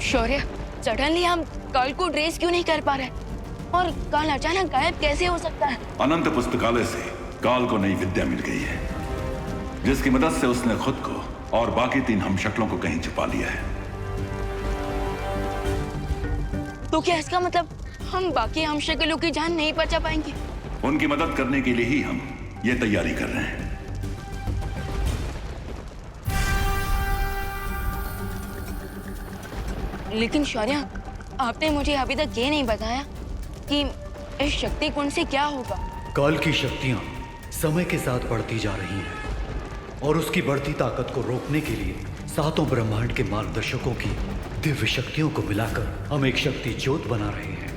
शौर्य, suddenly हम कल को ड्रेस क्यों नहीं कर पा रहे? और कल अचानक गायब कैसे हो सकता है? अनंत पुस्तकालय से काल को नई विद्या मिल गई है, जिसकी मदद से उसने खुद को और बाकी 3 हमशक्लों को कहीं छुपा लिया है। तो क्या इसका मतलब हम बाकी हमशक्लों की जान नहीं बचा पाएंगे? उनकी मदद करने के लिए ही हम ये तैयारी कर रहे हैं। लेकिन शौर्य, आपने मुझे अभी तक ये नहीं बताया कि इस शक्ति कुंड से क्या होगा। काल की शक्तियां समय के साथ बढ़ती जा रही हैं और उसकी बढ़ती ताकत को रोकने के लिए 7 ब्रह्मांड के मार्गदर्शकों की दिव्य शक्तियों को मिलाकर हम एक शक्ति ज्योत बना रहे हैं।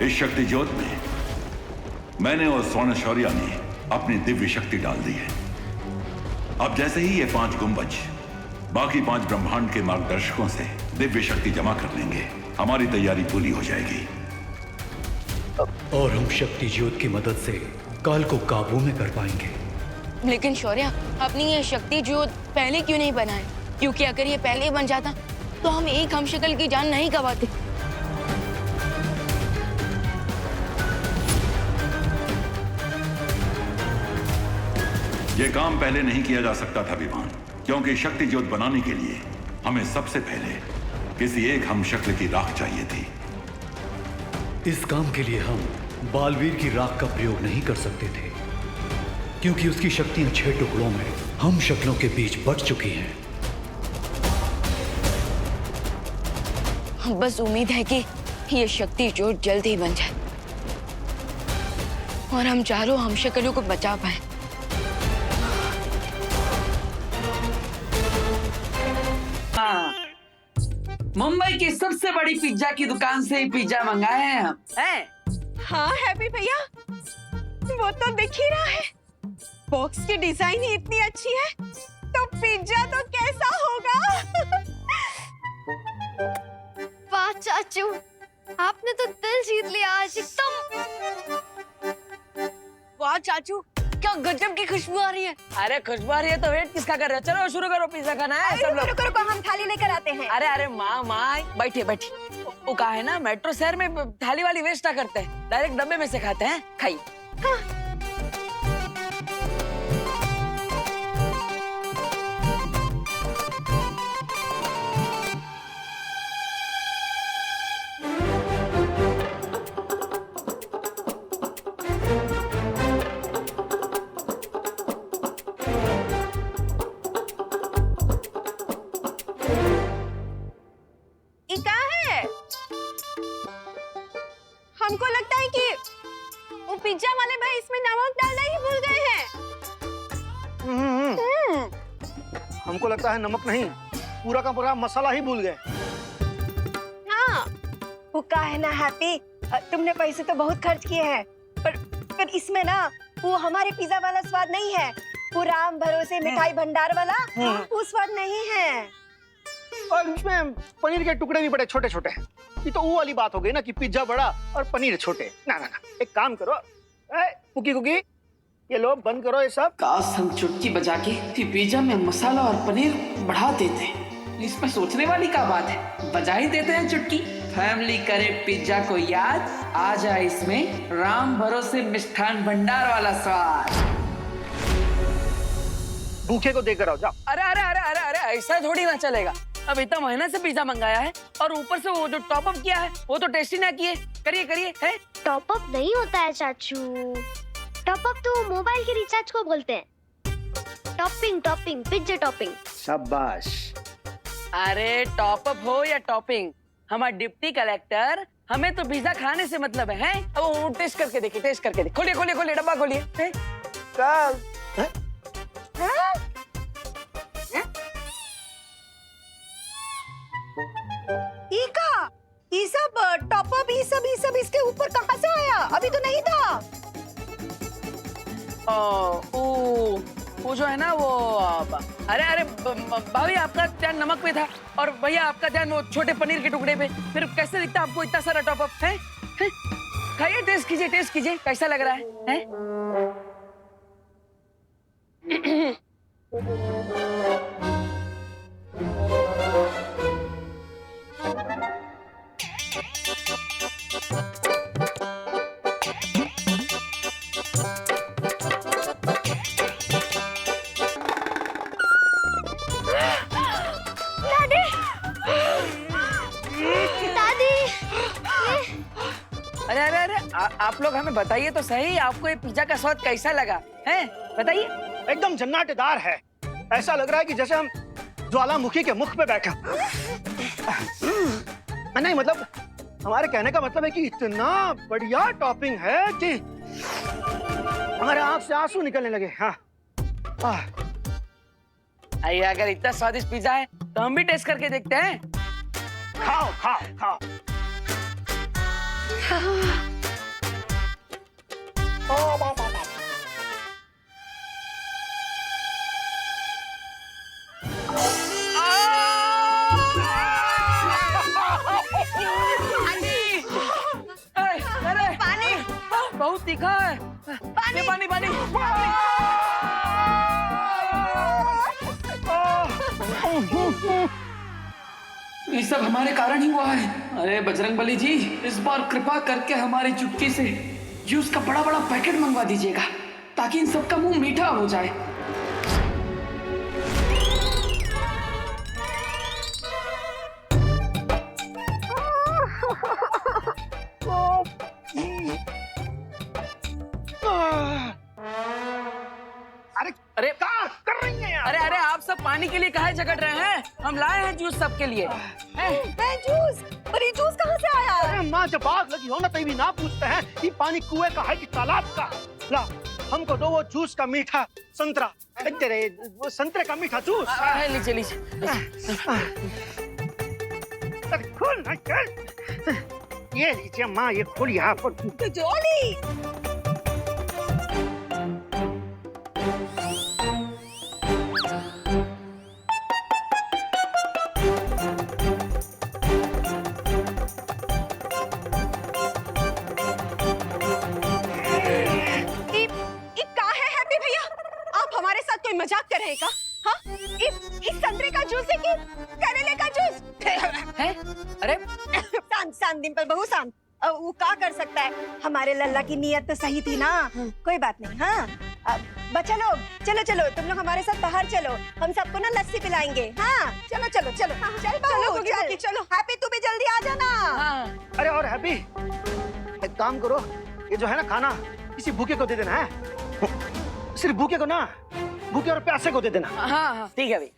इस शक्ति ज्योत में मैंने और स्वर्ण शौर्य ने अपनी दिव्य शक्ति डाल दी है। अब जैसे ही ये 5 गुंबज बाकी 5 ब्रह्मांड के मार्गदर्शकों से दिव्य शक्ति जमा कर लेंगे, हमारी तैयारी पूरी हो जाएगी और हम शक्ति ज्योत की मदद से काल को काबू में कर पाएंगे। लेकिन शौर्य, अपनी ये शक्ति ज्योत पहले क्यों नहीं बनाए? क्योंकि अगर ये पहले बन जाता तो हम एक हमशक्ल की जान नहीं गंवाते। यह काम पहले नहीं किया जा सकता था विमान, क्योंकि शक्ति ज्योत बनाने के लिए हमें सबसे पहले किसी एक हमशक्ल की राख चाहिए थी। इस काम के लिए हम बालवीर की राख का प्रयोग नहीं कर सकते थे, क्योंकि उसकी शक्तियां 6 टुकड़ों में हम शक्लों के बीच बट चुकी हैं। बस उम्मीद है कि ये शक्ति ज्योत जल्द ही बन जाए और हम चारों हमशक्लों को बचा पाए। मुंबई की सबसे बड़ी पिज्जा की दुकान से ही पिज्जा मंगाए हैं हम। हाँ हैप्पी भैया, वो तो दिख ही रहा है। बॉक्स की डिजाइन ही इतनी अच्छी है, तो पिज्जा तो कैसा होगा? वाह चाचू, आपने तो दिल जीत लिया आज एकदम। वाह चाचू, क्या गजब की खुशबू आ रही है। अरे खुशबू आ रही है तो वेट किसका कर रहे हो? चलो शुरू करो, पिज्जा खाना है सब लोग। रुको रुको, हम थाली लेकर आते हैं। अरे माँ बैठिए बैठिए। वो कहा है ना, मेट्रो शहर में थाली वाली वेस्ट ना करते हैं, डायरेक्ट डब्बे में से खाते हैं। खाइए। हाँ। हमको लगता है कि वो पिज्जा वाले भाई इसमें नमक डालना ही भूल गए हैं। हमको लगता है नमक नहीं, पूरा का पूरा मसाला ही भूल गए। हाँ, वो का है ना हैप्पी, तुमने पैसे तो बहुत खर्च किए हैं, पर इसमें ना वो हमारे पिज्जा वाला स्वाद नहीं है। वो राम भरोसे मिठाई भंडार वाला वो स्वाद नहीं है। और इसमें पनीर के टुकड़े भी बड़े छोटे छोटे हैं। ये तो वो वाली बात हो गई ना कि पिज्जा बड़ा और पनीर छोटे। ना ना ना, एक काम करो, कुकी कुकी, ये लो बंद करो ये सब। काश हम चुटकी बजा के पिज्जा में मसाला और पनीर बढ़ा देते। इसमें सोचने वाली क्या बात है, बजा ही देते हैं चुटकी। फैमिली करे पिज्जा को याद, आ जाए इसमें राम भरोसे मिष्ठान भंडार वाला स्वाद। भूखे को देकर आओ, जाओ। अरे अरे अरे अरे अरे, ऐसा थोड़ी ना चलेगा। अब इतना महीने से पिज्जा मंगाया है और ऊपर से वो जो टॉप अप किया है वो तो टेस्टी ना किए। करिए करिए। है टॉप अप नहीं होता है चाचू, टॉप अप तो मोबाइल के रिचार्ज को बोलते हैं। Topping topping, pizza topping. शाबाश। अरे टॉप अप हो या टॉपिंग, हमारा डिप्टी कलेक्टर, हमें तो पिज्जा खाने से मतलब है। अब वो टेस्ट करके देखिए, टेस्ट करके देखिए। खोलिए खोलिए खोलिए, डब्बा खोलिए। ये सब टॉप अप, ये सब इसके ऊपर कहाँ से आया? अभी तो नहीं था। वो जो है ना वो अरे अरे भाभी आपका ध्यान नमक पे था और भैया आपका ध्यान वो छोटे पनीर के टुकड़े पे। फिर कैसे दिखता आपको इतना सारा टॉप अप है? खाइए, टेस्ट कीजिए कैसा लग रहा है? अरे अरे अरे आप लोग हमें बताइए तो सही, आपको ये पिज्जा का स्वाद कैसा लगा है? बताइए। एकदम जन्नतेदार है। ऐसा लग रहा है कि जैसे हम ज्वालामुखी के मुख पे बैठे। नहीं मतलब हमारे कहने का मतलब है कि इतना बढ़िया टॉपिंग है कि हमारे आंख से आंसू निकलने लगे। हाँ आइए, अगर इतना स्वादिष्ट पिज्जा है तो हम भी टेस्ट करके देखते हैं। खाओ खाओ खाओ। अरे पानी बहुत तीखा है। पानी पानी पानी। ये सब हमारे कारण ही हुआ है। अरे बजरंगबली जी, इस बार कृपा करके हमारी चुटकी से जूस का बड़ा बड़ा पैकेट मंगवा दीजिएगा ताकि इन सबका मुंह मीठा हो जाए। अरे क्या कर रही हैं यार? अरे अरे आप सब पानी के लिए काहे झगड़ रहे हैं? हम लाए हैं जूस सबके लिए। जूस? पर ये जूस कहाँ से आया? अरे माँ, जब आग लगी हो ना तभी ना पूछते हैं कि पानी कुएं का है कि तालाब का। ला हमको दो वो जूस का मीठा संतरा। तेरे वो संतरे का मीठा जूस। लीजिए लीजिए। खोल ना चल। ये लीजिए माँ, ये खोलिए आप। जोली मजाक कर रहे का? हाँ? इस संतरे का जूस है कि करेले का जूस? है? अरे शांत डिम्पल बहू शांत। वो क्या कर सकता है? हमारे लल्ला की नीयत तो सही थी ना। कोई बात नहीं। हाँ बच्चा लोग चलो चलो, तुम लोग हमारे साथ बाहर चलो, हम सबको ना लस्सी पिलाएंगे। हाँ चलो चलो चलो चलो चलो। हैप्पी तू भी जल्दी आ जाना। अरे और हैप्पी एक काम करो, ये जो है ना खाना किसी भूखे को दे देना है। सिर्फ भूखे को ना, भूखे और प्यासे को दे देना। हाँ ठीक है भाई।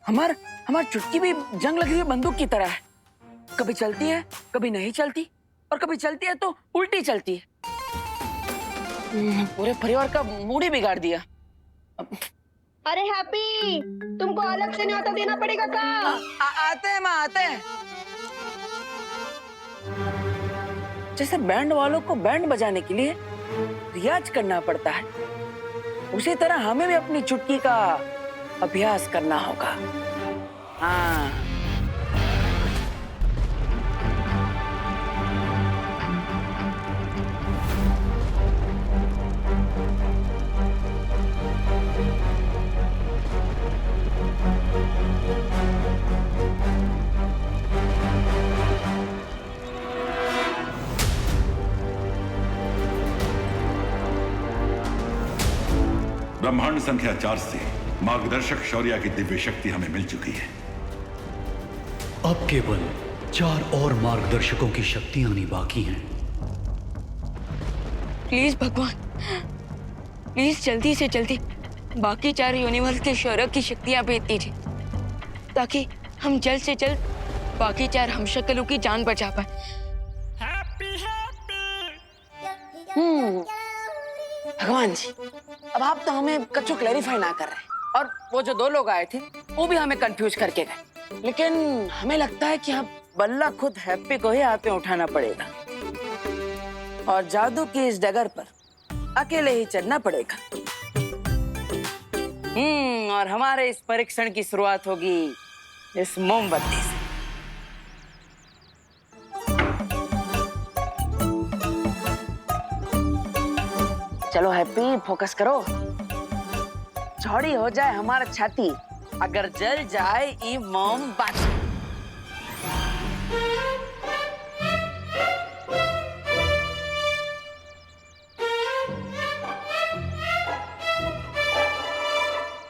हमार चुटकी भी जंग लगी हुई बंदूक की तरह है। कभी चलती है, कभी नहीं चलती, और कभी चलती है तो उल्टी चलती है। पूरे परिवार का मूड ही बिगाड़ दिया। अरे हैप्पी, तुमको अलग से न्योता देना पड़ेगा का? आते हैं माँ, आते हैं। जैसे बैंड वालों को बैंड बजाने के लिए रियाज करना पड़ता है, उसी तरह हमें भी अपनी चुटकी का अभ्यास करना होगा। हाँ ब्रह्मांड संख्या 4 से मार्गदर्शक शौर्य की दिव्य शक्ति हमें मिल चुकी है। अब केवल 4 और मार्गदर्शकों की शक्तियां आनी बाकी हैं। प्लीज भगवान, प्लीज जल्दी से जल्दी बाकी 4 यूनिवर्स के शौर्य की शक्तियां भेज दीजिए ताकि हम जल्द से जल्द बाकी 4 हमशक्लों की जान बचा पाए। भगवान जी, अब आप तो हमें कच्चू क्लैरिफाई ना कर रहे हैं, और वो जो 2 लोग आए थे वो भी हमें कंफ्यूज करके गए। लेकिन हमें लगता है कि अब बल्ला खुद हैप्पी को ही हाथ पे उठाना पड़ेगा और जादू की इस डगर पर अकेले ही चढ़ना पड़ेगा। और हमारे इस परीक्षण की शुरुआत होगी इस मोमबत्ती से। चलो हैप्पी, फोकस करो। चौड़ी हो जाए हमारा छाती अगर जल जाए ये मोमबत्ती।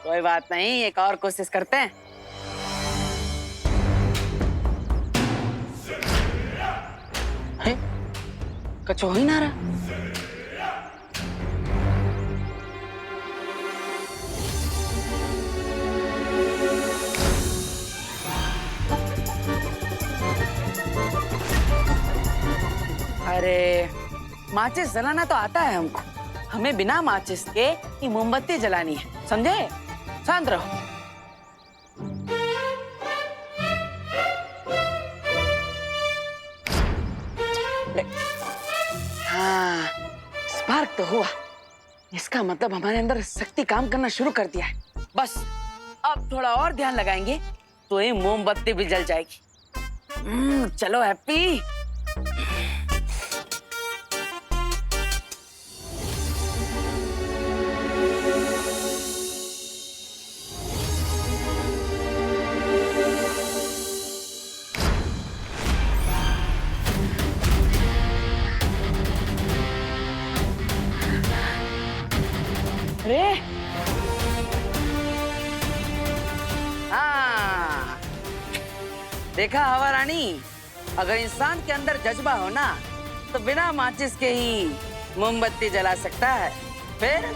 कोई बात नहीं, एक और कोशिश करते हैं। कुछ हो ही ना रहा। अरे माचिस जलाना तो आता है हमको, हमें बिना माचिस के ये मोमबत्ती जलानी है, समझे? शांत रहो। हाँ, स्पार्क तो हुआ। इसका मतलब हमारे अंदर शक्ति काम करना शुरू कर दिया है। बस अब थोड़ा और ध्यान लगाएंगे तो ये मोमबत्ती भी जल जाएगी। चलो हैप्पी। अरे हाँ, देखा हवा रानी, अगर इंसान के अंदर जज्बा हो ना तो बिना माचिस के ही मोमबत्ती जला सकता है। फिर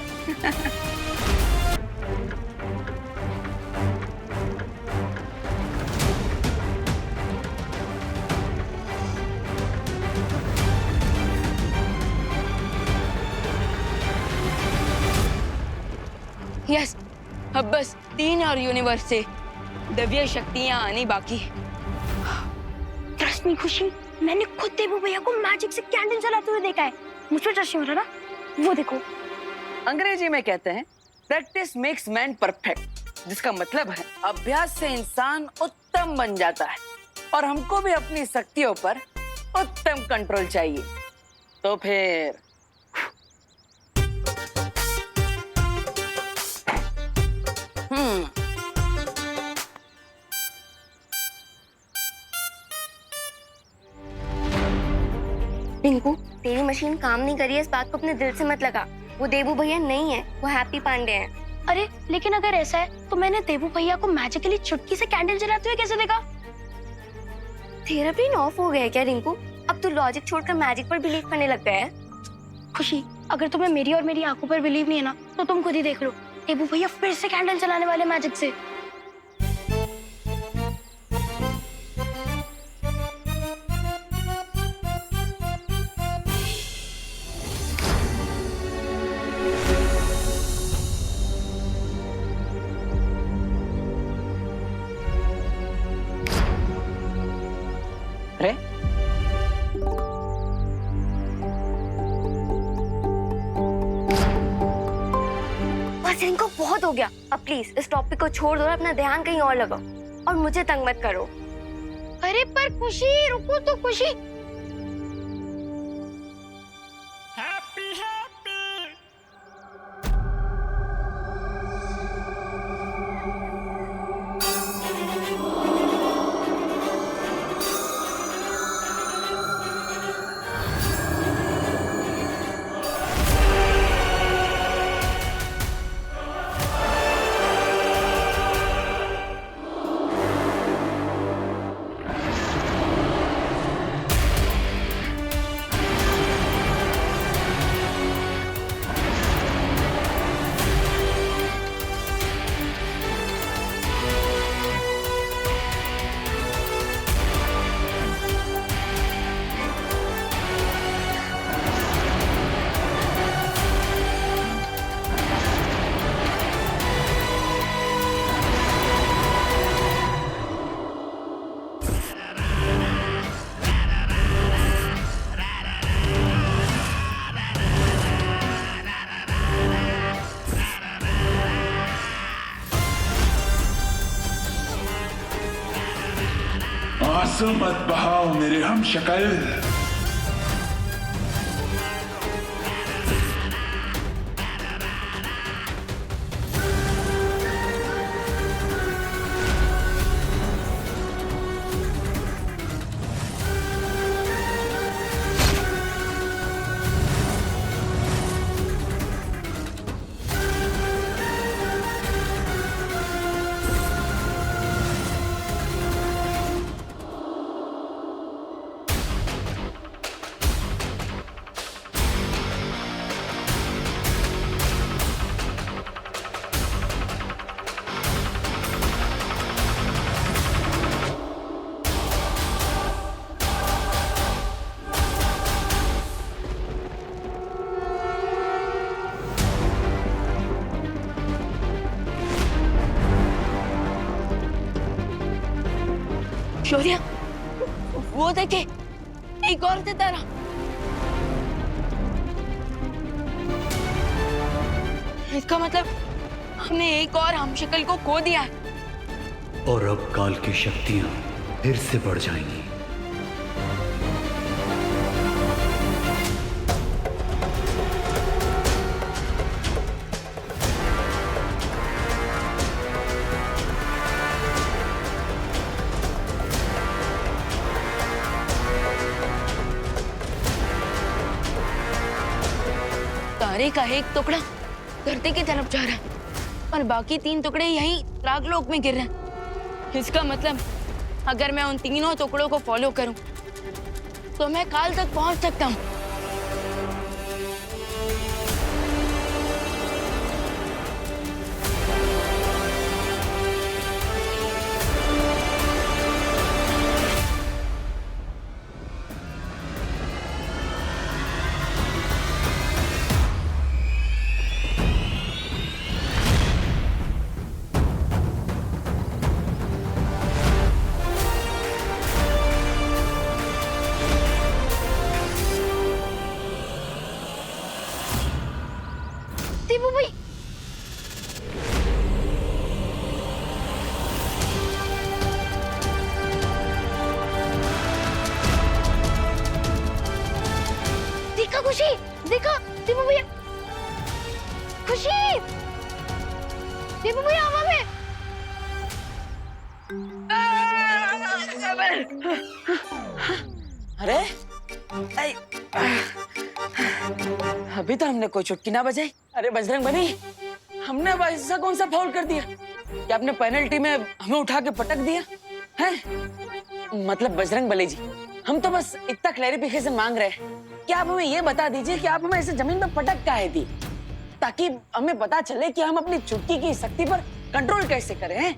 यस, अब बस 3 और यूनिवर्स से दिव्य शक्तियां आनी बाकी है। ट्रस्ट मी खुशी, मैंने खुद देवू भैया को मैजिक से कैंडल जलाते हुए देखा है। मुझ पर ट्रस्ट नहीं हो रहा ना? वो देखो। अंग्रेजी में कहते हैं प्रैक्टिस मेक्स मैन परफेक्ट, जिसका मतलब है अभ्यास से इंसान उत्तम बन जाता है। और हमको भी अपनी शक्तियों पर उत्तम कंट्रोल चाहिए। तो फिर रिंकू, तेरी मशीन काम नहीं करी है, इस बात को अपने दिल से मत लगा। वो देवू भैया नहीं है, वो हैप्पी पांडे हैं। अरे लेकिन अगर ऐसा है तो मैंने देवू भैया को मैजिकली चुटकी से कैंडल जलाते हुए कैसे देखा? तेरा ब्रेन ऑफ हो गया है क्या रिंकू? अब तू लॉजिक छोड़कर मैजिक पर बिलीव करने लग गया है। खुशी, अगर तुम्हें मेरी और मेरी आंखों पर बिलीव नहीं है ना तो तुम खुद ही देख लो। देवू भैया फिर से कैंडल जलाने वाले मैजिक से। अरे बस रिंकू, बहुत हो गया। अब प्लीज इस टॉपिक को छोड़ दो और अपना ध्यान कहीं और लगाओ और मुझे तंग मत करो। अरे पर खुशी, रुको तो खुशी। आंसू मत बहाओ मेरे हम शक्ल। शौर्य, वो देखे, एक और सितारा। इसका मतलब हमने एक और हमशक्ल को खो दिया है। और अब काल की शक्तियां फिर से बढ़ जाएंगी। तारे का एक टुकड़ा धरती की तरफ जा रहा है और बाकी 3 टुकड़े यहीं रागलोक में गिर रहे हैं। इसका मतलब अगर मैं उन तीनों टुकड़ों को फॉलो करूं तो मैं काल तक पहुंच सकता हूं। देबू भाई, देखा खुशी, देखा देबू भैया, खुशी, देबू भैया हवा में। अरे अभी तो हमने कोई चुटकी ना बजाई। अरे बजरंग बली, हमने अब ऐसा कौन सा फाउल कर दिया कि आपने पेनल्टी में हमें उठा के पटक दिया है? मतलब बजरंग बली जी, हम तो बस इतना क्लैरिफिकेशन मांग रहे हैं कि आप हमें ये बता दीजिए कि आप हमें ऐसे जमीन पर पटक काहे दी, ताकि हमें पता चले कि हम अपनी चुटकी की शक्ति पर कंट्रोल कैसे करें हैं?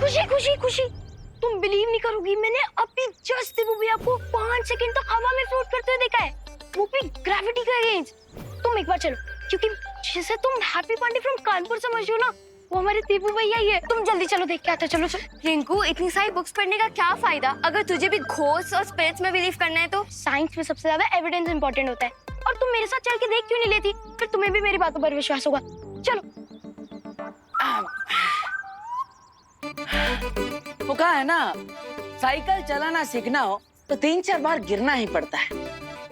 खुशी खुशी खुशी, तुम बिलीव नहीं करोगी, मैंने अभी जस्ट देबू भैया को 5 सेकंड तक हवा में फ्लोट करते हुए देखा है, वो भी ग्रेविटी के अगेंस्ट। तुम एक बार चलो, क्योंकि जिसे तुम हैप्पी पांडे फ्रॉम कानपुर समझ रहे हो ना, वो हमारे देबू भैया ही है। तुम जल्दी चलो, देख के आते। चलो चलो। रिंकू, इतनी सारी बुक्स पढ़ने का क्या फायदा अगर तुझे भी घोस्ट और स्पिरिट्स में बिलीव करना है तो? साइंस में सबसे ज्यादा एविडेंस इंपॉर्टेंट होता है, और तुम मेरे साथ चल के देख क्यों नहीं लेती? फिर तुम्हें भी मेरी बातों पर विश्वास होगा। चलो। वो कहा है ना, साइकिल चलाना सीखना हो तो 3-4 बार गिरना ही पड़ता है।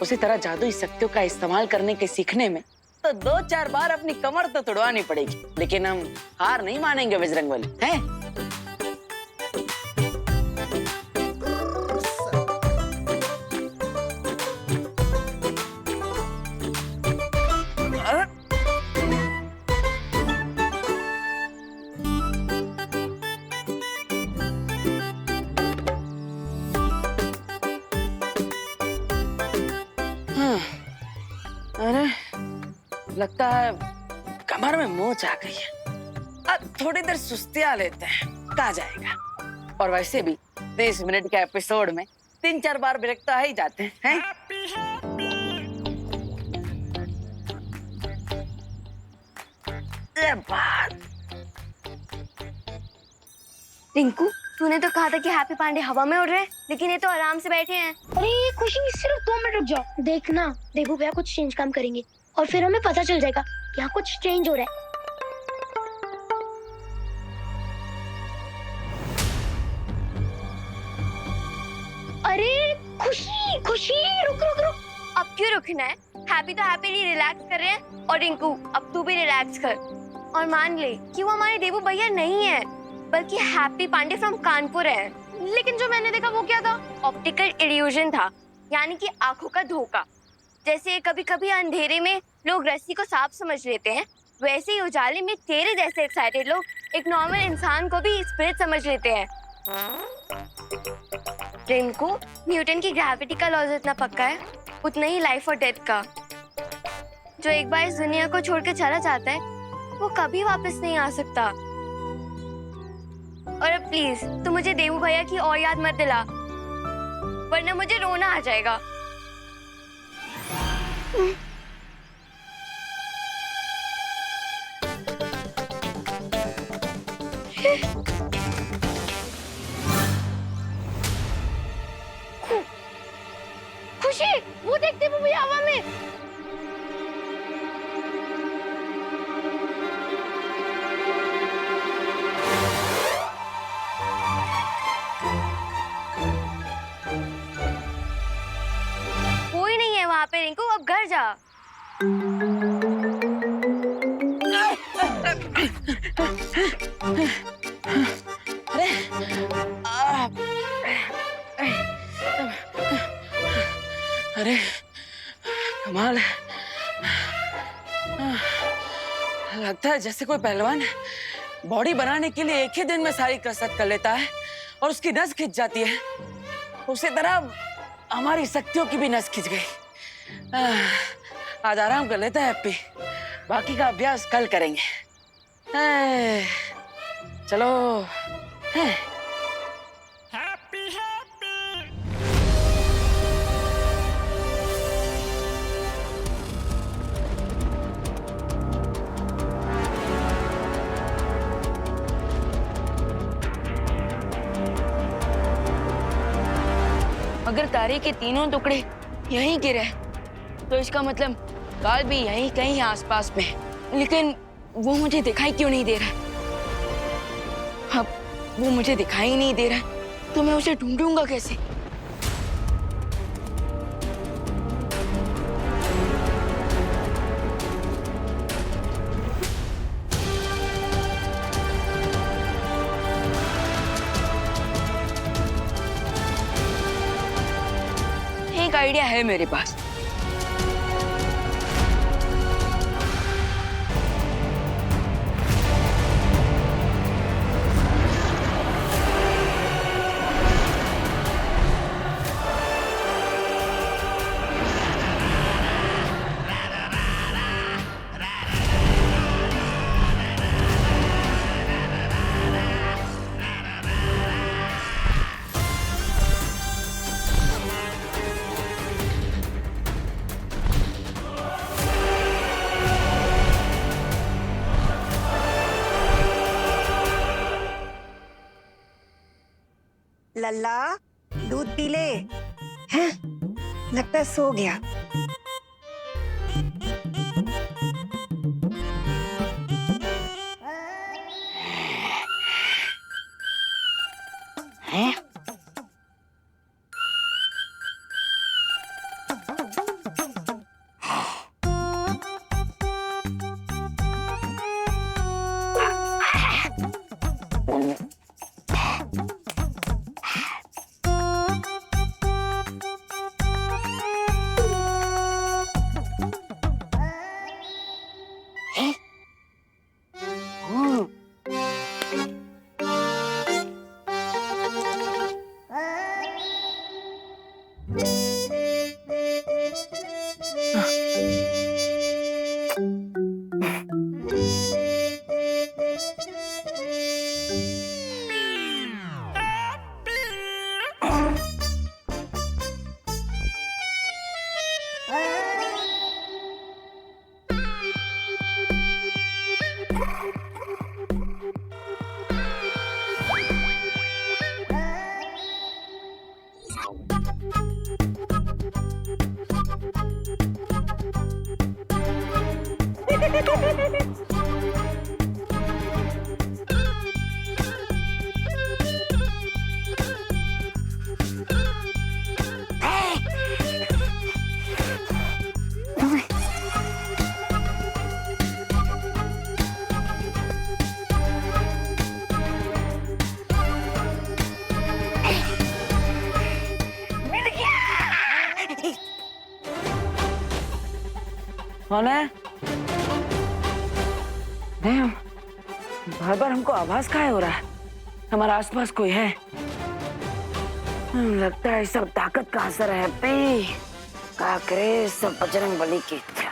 उसी तरह जादुई शक्तियों का इस्तेमाल करने के सीखने में तो 2-4 बार अपनी कमर तो तुड़वानी पड़ेगी, लेकिन हम हार नहीं मानेंगे बजरंग बली, हैं? अरे लगता है कमर में मोच आ गई है। अब थोड़ी देर सुस्तियां लेते हैं, कहा जाएगा। और वैसे भी 30 मिनट के एपिसोड में 3-4 बार ब्रेक तो आ ही जाते हैं। रिंकू, तूने तो कहा था कि हैप्पी पांडे हवा में उड़ रहे हैं, लेकिन ये तो आराम से बैठे हैं। अरे खुशी, सिर्फ 2 मिनट रुक जाओ। देखना, देबू भैया कुछ चेंज काम करेंगे और फिर हमें पता चल जाएगा यहाँ कुछ चेंज हो रहा है। अरे खुशी खुशी, रुक रुक रुक। अब क्यों रुकना है? हैप्पी तो हैप्पीली रिलैक्स कर रहे हैं। और रिंकू, अब तू भी रिलैक्स कर और मान ले कि वो हमारे देबू भैया नहीं है, बल्कि हैप्पी पांडे फ्रॉम कानपुर है। लेकिन जो मैंने देखा वो क्या था? ऑप्टिकल इल्यूजन था, यानी कि आंखों का धोखा। जैसे कभी कभी अंधेरे में लोग रस्सी को सांप समझ लेते हैं, वैसे ही उजाले में तेरे जैसे एक्साइटेड लोग एक नॉर्मल इंसान को भी स्पिरिट समझ लेते हैं। रिंकू, न्यूटन की ग्रेविटी का लॉ जितना पक्का है, उतना ही लाइफ और डेथ का। जो एक बार इस दुनिया को छोड़कर चला जाता है, वो कभी वापस नहीं आ सकता। और अब प्लीज तू मुझे देवू भैया की और याद मत दिला, वरना मुझे रोना आ जाएगा। खुशी, वो देख देबू भैया हवा में। कोई नहीं है वहां पे रिंकू, अब घर जा। अरे कमाल है, लगता है जैसे कोई पहलवान बॉडी बनाने के लिए एक ही दिन में सारी कसरत कर लेता है और उसकी नस खिंच जाती है। उसी तरह हमारी शक्तियों की भी नस खिंच गई। आज आराम कर लेता है हैप्पी, बाकी का अभ्यास कल करेंगे। चलो। अगर तारे के तीनों टुकड़े यहीं गिरे तो इसका मतलब काल भी यहीं कहीं आसपास में है। लेकिन वो मुझे दिखाई क्यों नहीं दे रहा है? अब वो मुझे दिखाई नहीं दे रहा है तो मैं उसे ढूंढूंगा कैसे? एक आइडिया है मेरे पास। लल्ला, दूध पी ले। हैं? लगता है सो गया। कौन है? नहीं, बार बार हमको आभास काहे हो रहा है? हमारे आसपास कोई है? लगता है सब ताकत का असर है। का करे सब बजरंग बली की इच्छा।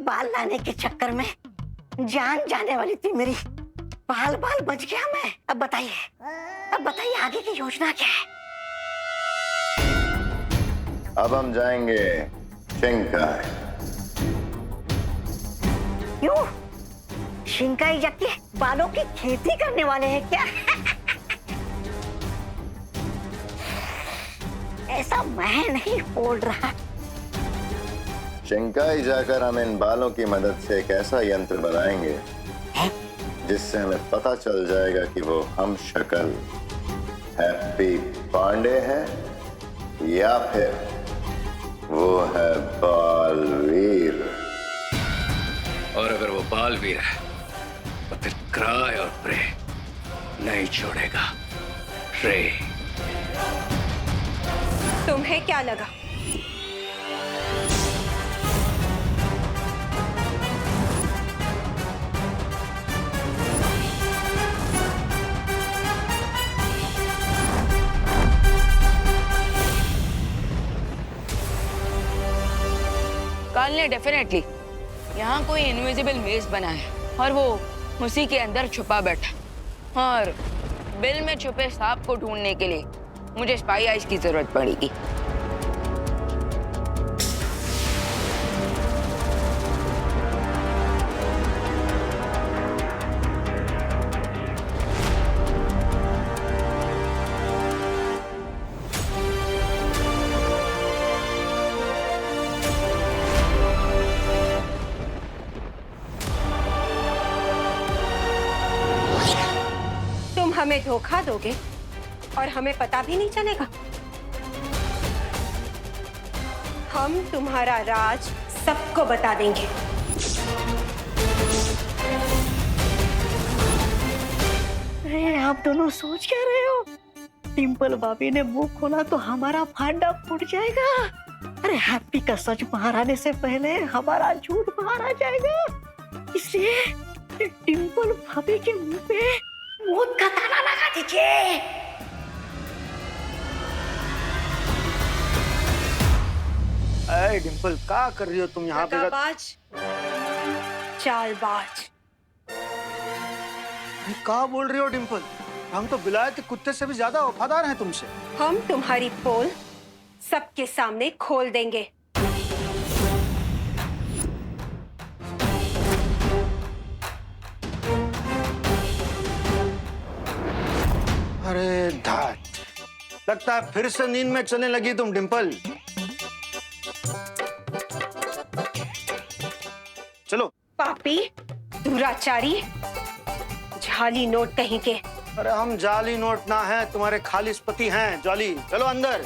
बाल लाने के चक्कर में जान जाने वाली थी मेरी। बाल बच गया मैं। अब बताइए आगे की योजना क्या है? अब हम जाएंगे शिंकाई। क्यों? शिंकाई जाके बालों की खेती करने वाले हैं क्या? ऐसा मैं नहीं बोल रहा। शिंकाई जाकर हम इन बालों की मदद से एक ऐसा यंत्र बनाएंगे जिससे हमें पता चल जाएगा कि वो हम शक्ल हैप्पी पांडे है या फिर वो है बालवीर। और अगर वो बालवीर है तो फिर क्राय और प्रे नहीं छोड़ेगा। रे, तुम्हें क्या लगा? काल ने डेफिनेटली यहाँ कोई इनविजिबल मेज बना है और वो उसी के अंदर छुपा बैठा। और बिल में छुपे सांप को ढूंढने के लिए मुझे स्पाई आइज की जरूरत पड़ेगी। हमें धोखा दोगे और हमें पता भी नहीं चलेगा। हम तुम्हारा राज सबको बता देंगे। अरे आप दोनों सोच क्या रहे हो? डिंपल भाभी ने मुंह खोला तो हमारा फांडा फूट जाएगा। अरे हैप्पी का सच बाहर आने से पहले हमारा झूठ बाहर आ जाएगा। इसलिए डिंपल भाभी के मुंह पे मौत का ताला लगा दीजिए। अरे डिंपल क्या कर रही हो तुम यहाँ पे? चालबाज। क्या बोल रही हो डिंपल? हम तो बिलायती कुत्ते से भी ज्यादा वफादार हैं तुमसे। हम तुम्हारी पोल सबके सामने खोल देंगे। अरे धात, लगता है फिर से नींद में चलने लगी तुम डिंपल। चलो। पापी, दुराचारी, जाली नोट कहीं के। अरे हम जाली नोट ना हैं, तुम्हारे खालिस पति हैं जाली। चलो अंदर।